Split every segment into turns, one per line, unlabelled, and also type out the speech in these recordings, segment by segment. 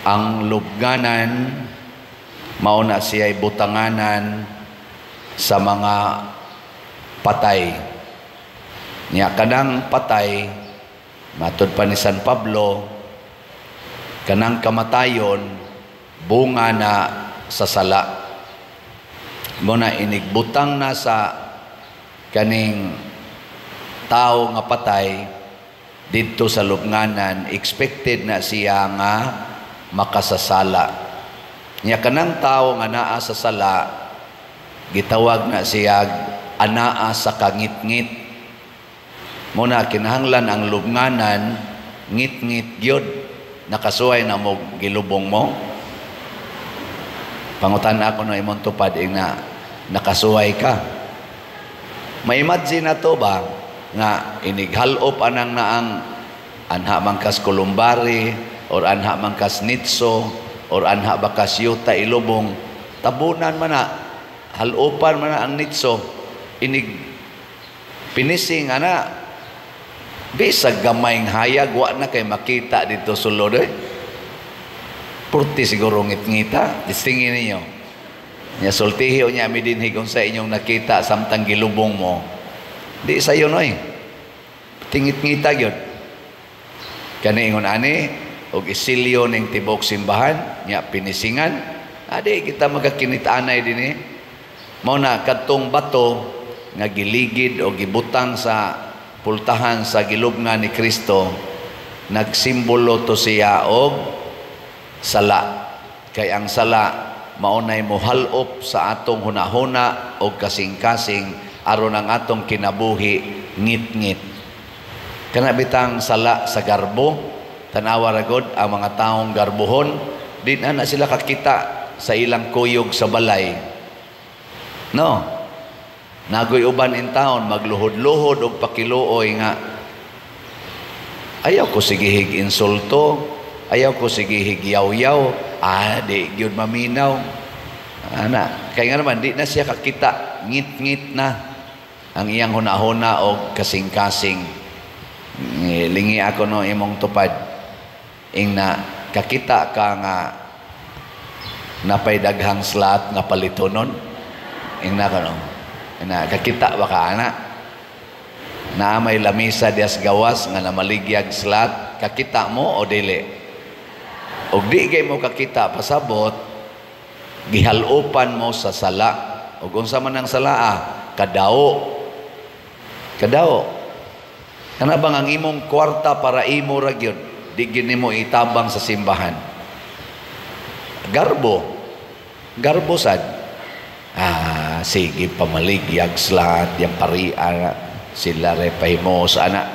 ang lubnganan mao na siya'y butanganan sa mga patay. Nya kanang patay, matud pa ni San Pablo, kanang kamatayon bunga na sa sala. Muna inigbutang na sa kaning tao nga patay didto sa lubnganan, expected na siya nga makasasala. Nya kanang tao nga naa sa sala, gitawag na siya anaa sa kangit-ngit. Muna kinahanglan ang lubnganan ngit-ngit gyud, nakasuway na mo gilubong mo. Pangutan ako no imong tupad na nakasuway ka. Ma-imagine na to ba nga inighalop anang naang anha mangkas kulumbari or anha mangkas nitso or anha bakas yuta ilubong, tabunan man na, halupan man na ang nitso, inig pinising ana bisag gamayng hayag wa na kay makita dito sulod purti siguro ngit-ngita. Distingin ninyo nya sultihi o nya midinhi kung sa inyong nakita samtang gilubong mo di sayo noy tingit-ngita gyud kani ingon ani og isilyo ning tibok simbahan nya pinisingan adi kita magakinitanay dinhi mao na kadtong bato nga giligid o gibutang sa pultahan sa gilubngan ni Kristo, nagsimbolo to siya og sala. Kay ang sala maunay mohalop sa atong hunahuna o kasing-kasing aron ang atong kinabuhi ngit-ngit. Kana bitang sala sa garbo, tanawa ragod ang mga taong garbuhon, di na sila kakita sa ilang kuyog sa balay. No. Nagoy uban in taon magluhod-luhod og pakiluoy nga ayaw ko sigihig insulto, ayaw ko sigihig yaw-yaw, di gyud maminaw. Ana, kay nga naman di na siya kakita, ngit-ngit na ang iyang hunahuna og kasing-kasing. Lingi ako no imong tupad ing na kakita ka nga napay daghang slot nga palitonon ing na kano na kakita ba ka ana na may lamisa dias gawas nga namaligyag slot, kakita mo o dili? Og di kay mo kakita pasabot gihalupan mo sa sala. Og unsa man ang sala kadao kana bang ang imong kwarta para imo ra gyud di gyud nimo itabang sa simbahan. Garbo sad sige pamaligyag slat yang parian sila repahimos anak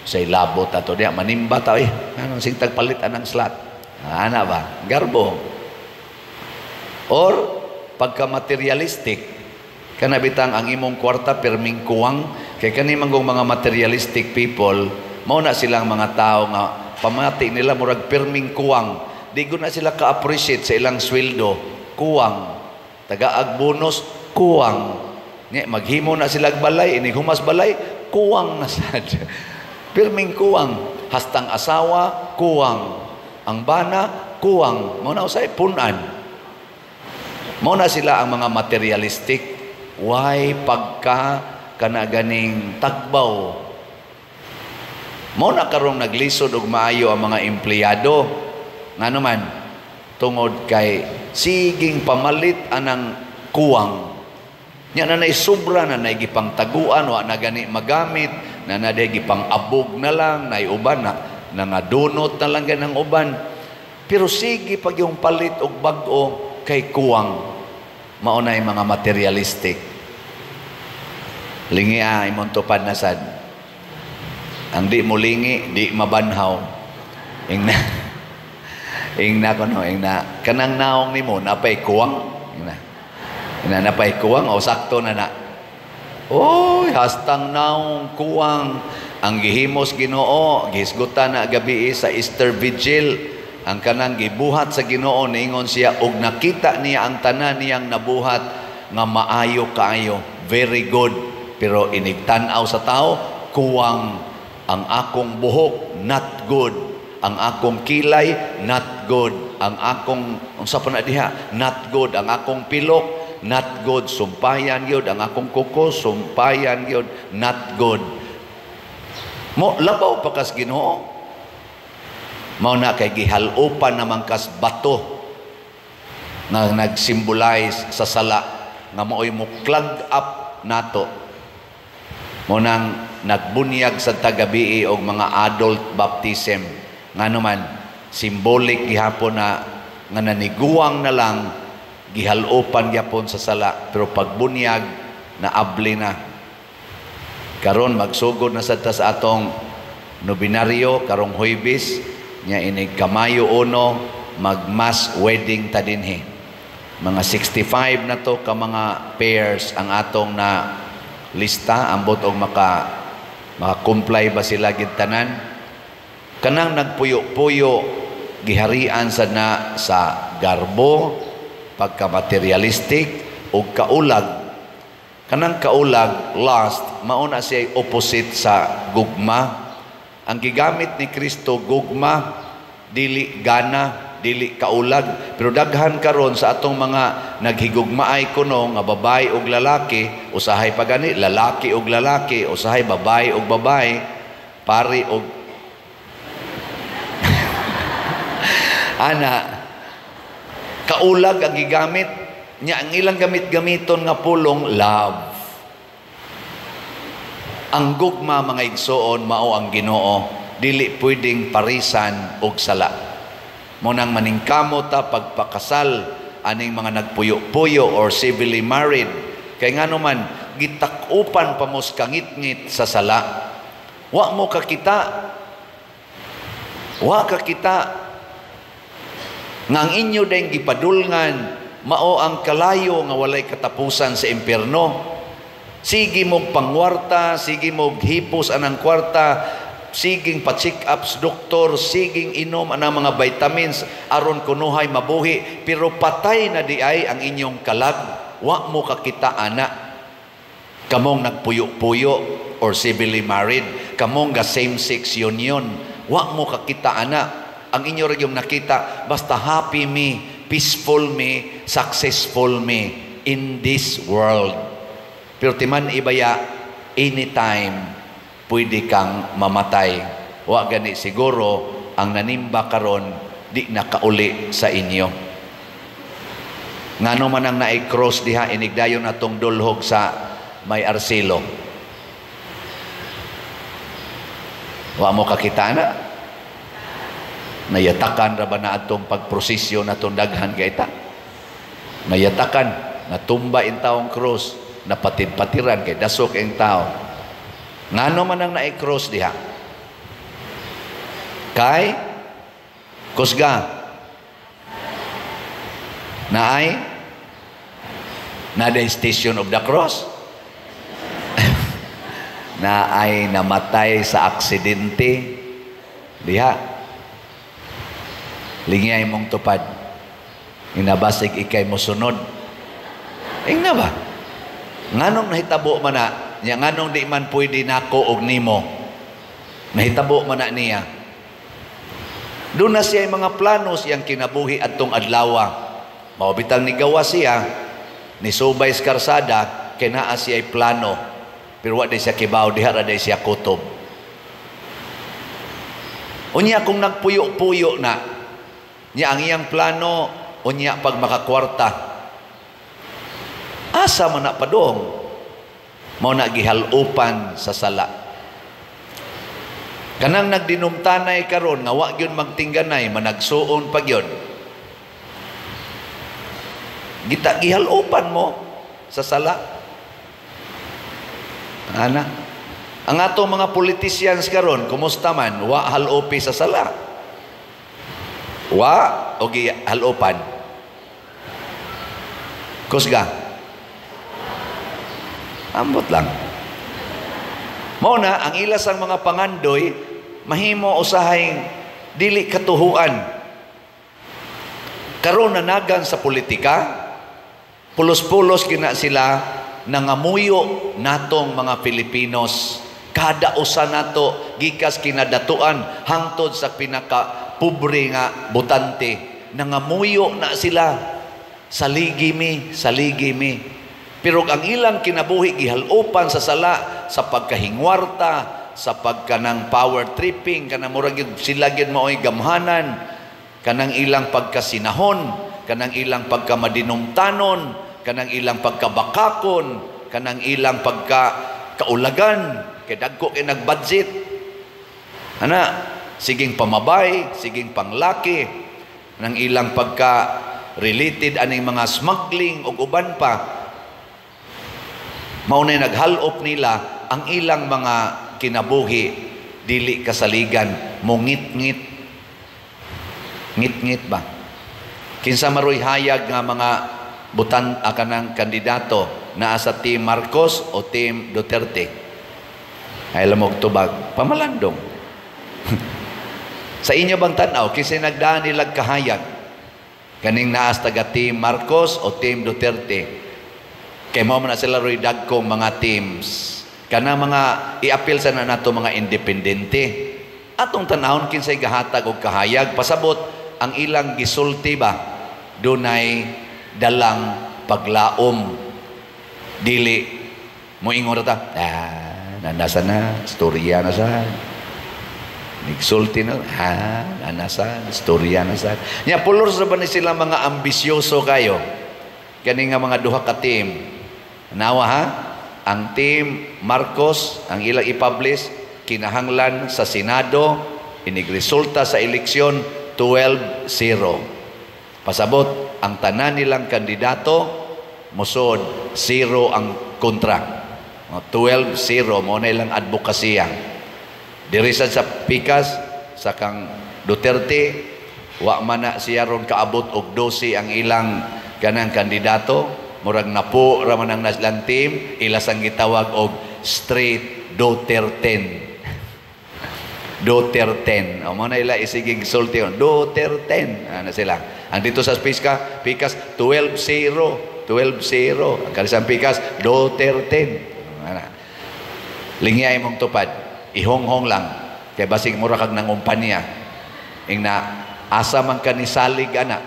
say labot ato diya manimba ta anong sing tagpalit anang slat ana ba garbo or pagka materialistic kana bitang ang imong kwarta perming kuwang kay kani manggong mga materialistic people mao na silang mga tao nga pamati nila murag perming kuwang di gud na sila ka-appreciate sa ilang sweldo kuwang tagaag bonus kuwang nya maghimo na sila balay ini humas balay kuwang na sad pirming kuwang hastang asawa kuwang ang bana kuwang mao na usay punan mao na sila ang mga materialistic why pagka kana ganing tagbaw mao na karong naglisod og maayo ang mga empleyado ngano man tungod kay siging pamalit anang kuwang nya na sobra na gipang taguan wa na gani magamit na gipang abog na lang uban na nga donut na lang ganang uban pero sige pag yung palit og bag-o kay kuwang mao na mga materialistic lingi imong tupad na sad ang di mo lingi di mabanhaw ingna kono ingna kanang naong nimo napay kuwang ina napay kuwang o sakto na oy hastang naong kuwang ang gihimos Ginoo gihisgutan na gabi sa Easter Vigil ang kanang gibuhat sa Ginoo niingon siya og nakita niya ang tanan niyang nabuhat nga maayo kaayo very good pero inigtan-aw sa tao kuwang ang akong buhok not good Ang akong kilay, not good. Ang akong, unsa pa na diha, not good. Ang akong pilok, not good. Sumpayan yun. Ang akong kuko, sumpayan yun. Not good. Mo, labaw pa kas Ginoo. Mao na kay gihalupan naman kas bato na nag-symbolize sa sala nga mao'y mo clog up nato. Mo nang nagbunyag sa tagabi og mga adult baptism nga naman symbolic gihapon na nga naniguang na lang gihalupan gyapon sa sala pero pagbunyag na abli na karon magsugod na sa atong nobinaryo karong Huwebes nya inig Kamayo 1 mag mass wedding ta dinhi mga 65 na to ka mga pairs ang atong na lista ambot og maka-comply ba sila gid tanan. Kanang nagpuyo-puyo giharian sa garbo, pagka-materialistic o kaulag. Kanang kaulag, lust, mauna siya opposite sa gugma. Ang gigamit ni Kristo gugma, dili gana, dili kaulag. Pero daghan karon sa atong mga naghigugmaay kuno nga babae ug lalaki, usahay pa gani lalaki ug lalaki, usahay babae ug babae, pari ug ana kaulag ang gigamit nya ang ilang gamit-gamiton nga pulong love. Ang gugma mga igsoon mao ang Ginoo, dili pwedeng parisan og sala. Mo nang maningkamot ta pagpakasal aning mga nagpuyo-puyo or civilly married kay ngano man gitakupan pa mos kangit-ngit sa sala. Wa kakita nga ang inyo dayong gipadulngan mao ang kalayo nga walay katapusan sa impierno. Sige mong pangwarta, sige mong hipos anang kwarta, siging pa-check ups doktor, siging inom anang mga vitamins aron kunuhay mabuhi, pero patay na di ay ang inyong kalag. Wa mo kakita ana kamong nagpuyo-puyo or civilly married, kamong ga same-sex union. Wa mo kakita ana. Ang inyo rin yung nakita, basta happy me, peaceful me, successful me in this world. Pero timan ibaya, anytime, pwede kang mamatay. Wa gani siguro, ang nanimba karon di nakauli sa inyo. Ngano man ang naik-cross diha, inigdayon atong dulhog sa may arsilo. Wa mo kakita na. Nayatakan ra ba na atong pagprosesyo na itong daghan kaita? Nayatakan, natumba in taong cross, napatid-patiran kay dasok ang tao. Ngano man ang naik-cross diha? Kay kusga naay na the station of the cross naay namatay sa aksidente diha. Lingay mong tupad. Inabasig ikay mo sunod. Ingna ba? Nganong nahitabo man na, nganong di man pwede nako og nimo. Nahitabo man na niya. Doon na siya mga plano siyang kinabuhi atong adlawa. Maubitang ni gawa siya, ni subay sa karsada, kay naa siya plano. Pero wa di siya kibaw, diha ra di siya kutob. Unya kung nagpuyo-puyo na, niya ang iyang plano o niya pag makakwarta asa man na padong mao na gihalupan sa sala. Kanang nagdinumtanay karon nga wa gyud magtingganay managsuon pag yun gihalupan mo sa sala. Ana ang atong mga politicians karon kumusta man wa halupi sa sala. Wa o gihalupan kusga ambot lang mao na ang ilas ang mga pangandoy mahimo usahing dili katuhuan karon nanagan sa politika pulos-pulos gina sila nangamuyo natong mga Filipinos Kada usa nato gikas kinadatuan hangtod sa pinaka pobre nga butante, nangamuyo na sila, saligi mi. Pero ang ilang kinabuhi gihalupan sa sala, sa pagkahingwarta, sa pagkanang power tripping, kanang murag sila gid mao'y gamhanan, kanang ilang pagkasinahon, kanang ilang pagkamadinungtanon, kanang ilang pagkabakakon, kanang ilang pagkaulagan, kay dagko kay nagbudget. Siging pamabay, siging panglaki, kanang ilang pagka related aning mga smuggling o uban pa. Maunay naghalop nila ang ilang mga kinabuhi, dili kasaligan, mungit-ngit. Ngit-ngit ba? Kinsa maroy hayag nga mga kanang kandidato naa sa Team Marcos o Team Duterte? Ay lamog tubag, pamalandong. Sa inyo bang tanaw, kinsa nagdaan nilag kahayag? Kaning naa sa taga Team Marcos o Team Duterte? Kay mo na sila roy dagkong mga teams. Kana mga i-appeal sa na nato mga independente. Atong tanahon kinsay gahatag og kahayag, pasabot ang ilang gisulti ba dunay dalang paglaom. Dili mo ingon ta, nanasa na, storya na sa. Nigsulti na, nanasa, storya na sa. Nya pulor sa ba ni sila mga ambisyoso kayo? Kani nga mga duha ka team. Nawa ang Team Marcos, ang ilang i-publish, kinahanglan sa Senado, inigresulta sa eleksyon 12-0. Pasabot, ang tanan nilang kandidato, musod, 0 ang kontra. 12-0, mo na ilang advokasya. Dirisan sa pikas, sa kang Duterte, wa man na siya ron kaabot og 12 ang ilang kanang kandidato, murag napo raman ang naslang team, ilas ang gitawag og straight Duterte. Duterte. O mo na ila isigig sulti on Duterte. Ano sila? Ang dito sa pikas 12-0. 12-0. Ang kalisang pikas Duterte. Lingyay mong tupad. Ihonghong lang. Kaya basig mura kag nangumpanya. Ing na asa man ka ni salig ana.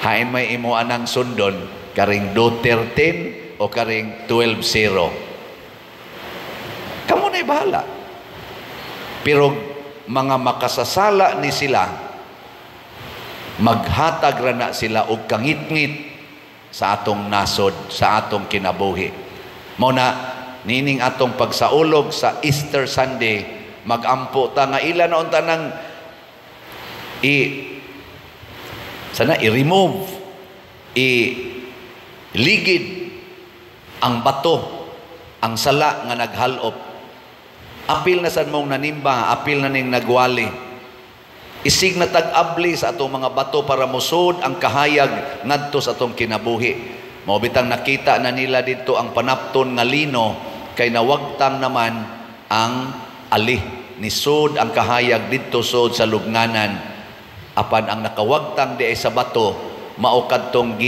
Hain may imo anang sundon karing Duterte o karing 12-0. Kamu na'y bahala. Pero mga makasasala ni sila, maghatag ra na sila og kangit-ngit sa atong nasod, sa atong kinabuhi. Mao na nining atong pagsaulog sa Easter Sunday, magampo ta nga ila na unta nang i-remove, ligid ang bato, ang sala nga naghalop. Apil na sad mong nanimba, apil na ning nagwali. Isig na tag-abli sa atong mga bato para musod ang kahayag ngadto sa atong kinabuhi. Mao bitang nakita na nila dito ang panapton nga lino, kay nawagtang naman ang ali. Nisod ang kahayag dito sod sa lubnganan. Apan ang nakawagtang di ay sa bato, mao kadtong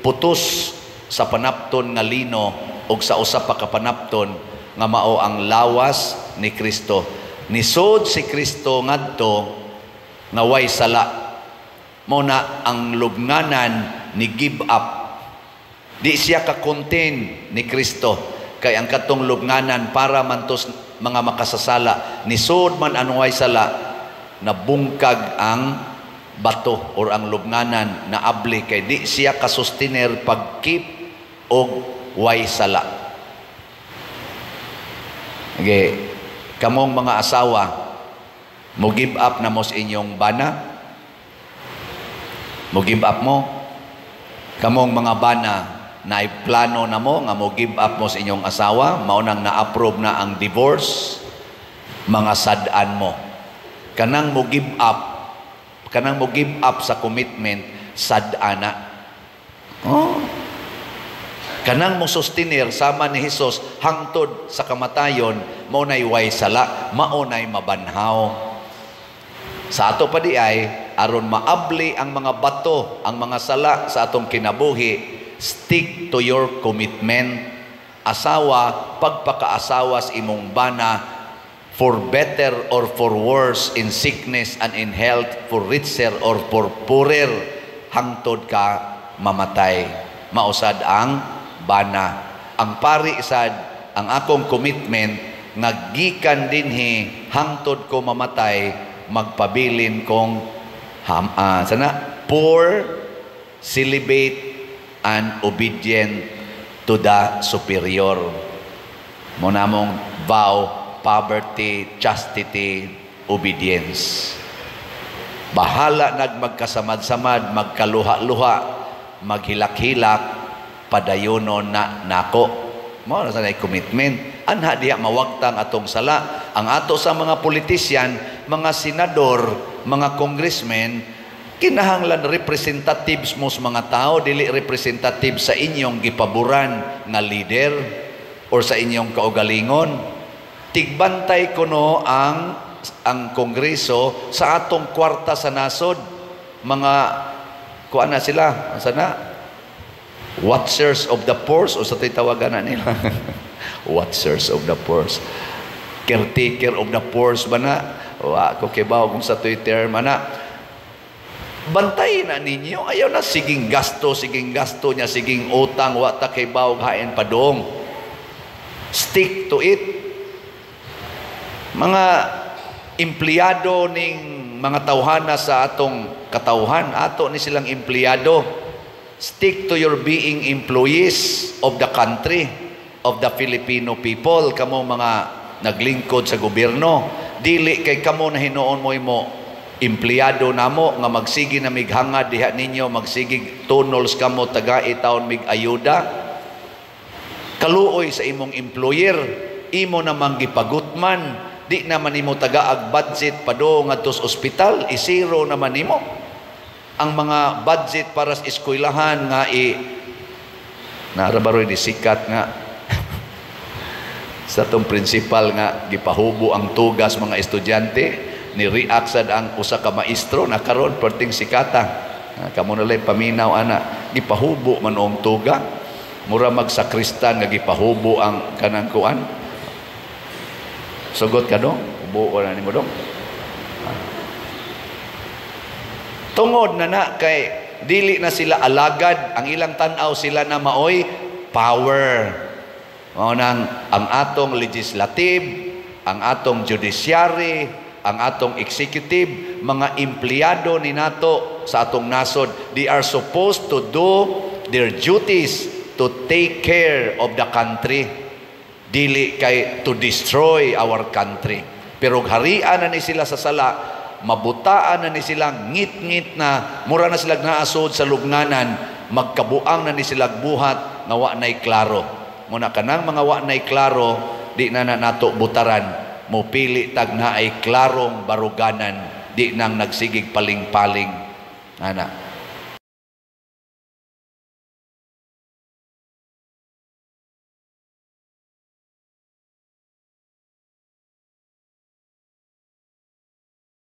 putos sa panapton nga lino ug sa usa pa ka panapton nga mao ang lawas ni Kristo. Nisod si Kristo ngadto nga way sala. Mao na ang lubnganan ni give up. Di siya ka-contain ni Kristo kay ang katong lubnganan para man tos mga makasasala. Nisod man ang way sala, nabungkag ang bato or ang lubnganan na abli kay di siya kasustiner pagkip og way sala. Okay. Kamong mga asawa, mo give up na mo sa inyong bana? Mo give up mo? Kamong mga bana, na plano na mo nga mo give up mo sa inyong asawa, maunang na-approve na ang divorce, mga sad-an mo. Kanang mo give up sa commitment, sad-ana. Kanang mo sustinir sama ni Hesus hangtod sa kamatayon, maunay way sala, maunay mabanhaw. Sa ato pa di ay aron maabli ang mga bato, ang mga sala sa atong kinabuhi, stick to your commitment. asawa, pagpakaasawa sa imong bana, for better or for worse, in sickness and in health, for richer or for poorer, hangtod ka mamatay. Mausad ang bana. Ang pari isad, ang akong commitment, ngagikan dinhi, hangtod ko mamatay, magpabilin kong poor, celibate, and obedient to the superior. Muna mong vow, poverty, chastity, obedience. Bahala magkasamad-samad, magkaluha-luha, maghilak-hilak, padayonon na nako. Mao na sanay commitment. Anha diya mawagtang atong sala. Ang ato sa mga politisyan, mga senador, mga congressmen, kinahanglan representatives mo sa mga tao, dili representative sa inyong gipaboran nga leader or sa inyong kaugalingon. Tigbantay kuno ang kongreso sa atong kwarta sa nasod. Mga kuan na sila, sana watchers of the purse, o sa tawagan na nila. Watchers of the purse. Caretaker of the purse ba na? Wa ko kibaw kung sa Twitter mana. Bantayin na ninyo. Ayaw na siging gasto niya, siging utang, wa ta kay bawg hain padong. Stick to it. Mga empleyado ning mga tawhana sa atong katawhan, ato ni silang empleyado. Stick to your being employees of the country, of the Filipino people. Kamo mga naglingkod sa gobyerno. Dili kay kamo na hinuon mo empleyado namo nga magsigi na mighangad diha ninyo, magsigi tunnels kamo taga itaon mig ayuda. Kaluoy sa imong employer, imo namang gipagutman, di naman imo tagaag budget pado ngadto sa ospital, isiro naman nimo. Ang mga budget para sa eskwelahan nga narabaroy di sikat nga sa tong principal nga gipahubo ang tugas mga estudyante, ni react sad ang usa ka maestro na karon perting sikata. Kamo na lay paminaw ana, gipahubo man og tuga. Mura magsakristan nga gipahubo ang kanang kuan. Sugot ka dong, ubo ko na nimo dong. Tungod na kay dili na sila alagad, ang ilang tan-aw sila na maoy power. Mao nang ang atong legislative, ang atong judiciary, ang atong executive, mga empleyado ni nato sa atong nasod, they are supposed to do their duties to take care of the country, dili kay to destroy our country. Pero harian na ni sila sa sala, mabutaan na ni sila, ngit-ngit na, mura na sila naasod sa lubnganan, magkabuang na ni sila buhat nga wa nay klaro. Muna kanang mga wa nay klaro, di na nato butaran, mupili tag na ay klarong baruganan, di nang nagsigig paling-paling. Ana.